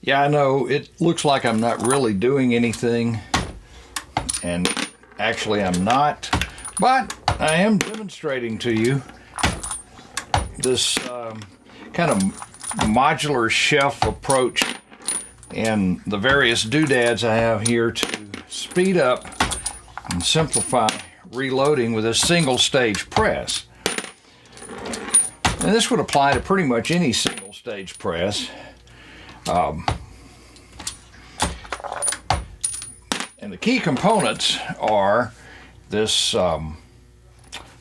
Yeah, I know it looks like I'm not really doing anything, and actually I'm not, but I am demonstrating to you this kind of modular shelf approach and the various doodads I have here to speed up and simplify reloading with a single stage press. And this would apply to pretty much any single stage press. And the key components are this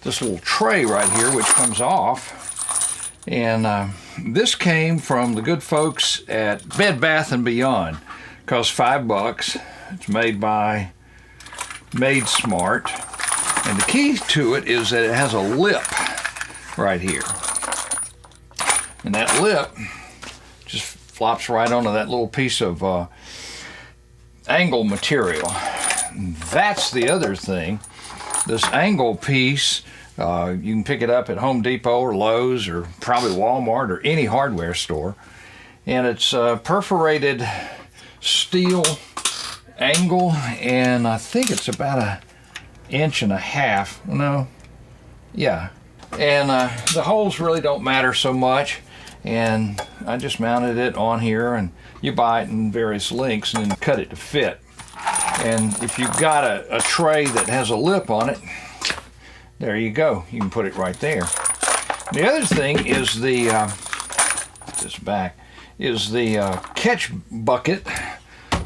this little tray right here, which comes off, and this came from the good folks at Bed Bath & Beyond. Costs $5. It's made by Made Smart, and the key to it is that it has a lip right here, and that lip just flops right onto that little piece of angle material. That's the other thing. This angle piece, you can pick it up at Home Depot or Lowe's or probably Walmart or any hardware store, and it's perforated steel angle, and I think it's about 1.5 inches. No, yeah, and the holes really don't matter so much, and I just mounted it on here, and you buy it in various lengths and then cut it to fit. And if you've got a tray that has a lip on it, there you go, you can put it right there. The other thing is the this back is the catch bucket,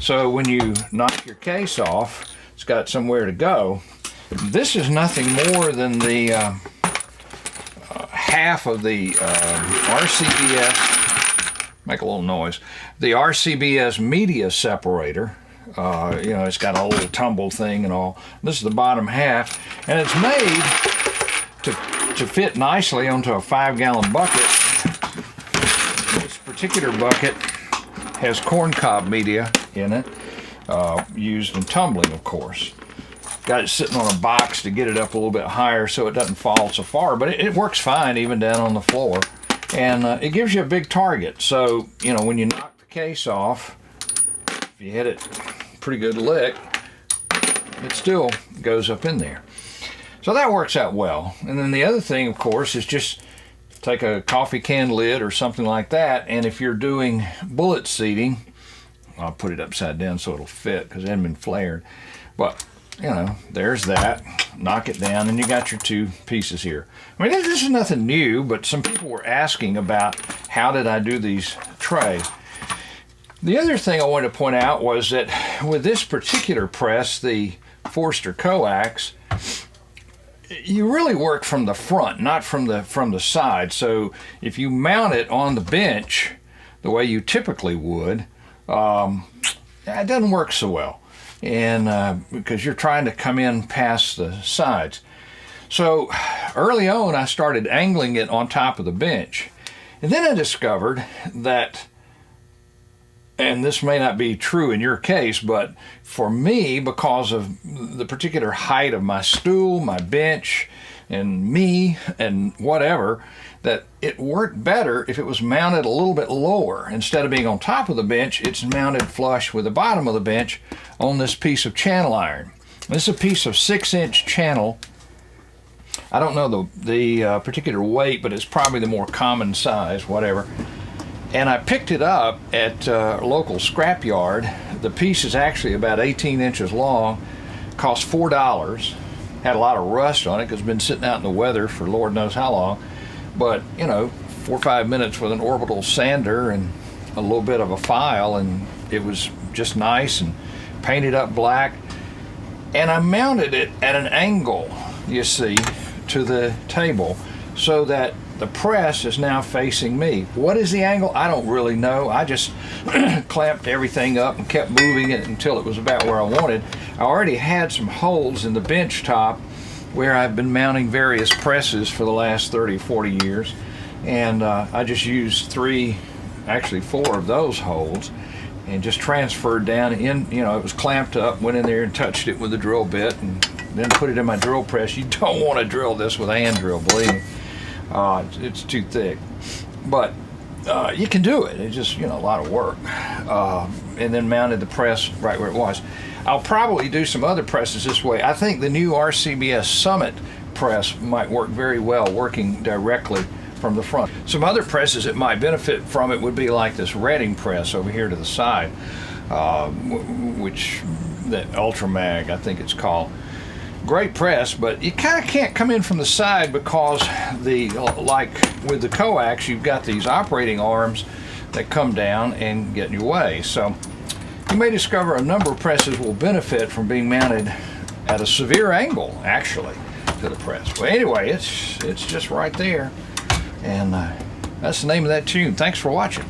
so when you knock your case off, it's got somewhere to go. This is nothing more than the half of the RCBS, make a little noise, the RCBS media separator. You know, it's got a little tumble thing and all. This is the bottom half, and it's made to fit nicely onto a 5-gallon bucket. This particular bucket has corncob media in it, used in tumbling, of course. Got it sitting on a box to get it up a little bit higher so it doesn't fall so far, but it works fine even down on the floor, and it gives you a big target. So, you know, when you knock the case off, if you hit it pretty good lick, it still goes up in there. So that works out well. And then the other thing, of course, is just take a coffee can lid or something like that, and if you're doing bullet seating, I'll put it upside down so it'll fit because it hasn't been flared, but you know, there's that. Knock it down, and you got your two pieces here. I mean, this is nothing new, but some people were asking about how did I do these trays. The other thing I wanted to point out was that with this particular press, the Forster Coax, you really work from the front, not from the side. So if you mount it on the bench the way you typically would, it doesn't work so well, and because you're trying to come in past the sides. So early on, I started angling it on top of the bench, and then I discovered that, and this may not be true in your case, but for me, because of the particular height of my stool, my bench, and me, and whatever, that it worked better if it was mounted a little bit lower. Instead of being on top of the bench, it's mounted flush with the bottom of the bench on this piece of channel iron. This is a piece of 6-inch channel. I don't know the particular weight, but it's probably the more common size, whatever. And I picked it up at a local scrapyard. The piece is actually about 18 inches long, cost $4. Had a lot of rust on it because it's been sitting out in the weather for Lord knows how long. But, you know, 4 or 5 minutes with an orbital sander and a little bit of a file, and it was just nice, and painted up black. And I mounted it at an angle, you see, to the table so that the press is now facing me. What is the angle? I don't really know. I just clamped everything up and kept moving it until it was about where I wanted. I already had some holes in the bench top where I've been mounting various presses for the last 30, 40 years. And I just used 3, actually 4 of those holes and just transferred down in, you know, it was clamped up, went in there and touched it with a drill bit and then put it in my drill press. You don't want to drill this with a hand drill, believe me. It's too thick. But you can do it. It's just, you know, a lot of work. And then mounted the press right where it was. I'll probably do some other presses this way. I think the new RCBS Summit press might work very well working directly from the front. Some other presses that might benefit from it would be like this Redding press over here to the side, which that Ultramag, I think it's called. Great press, but you kind of can't come in from the side because like with the coax, you've got these operating arms that come down and get in your way. So you may discover a number of presses will benefit from being mounted at a severe angle, actually, to the press. But anyway, it's just right there, and that's the name of that tune. Thanks for watching.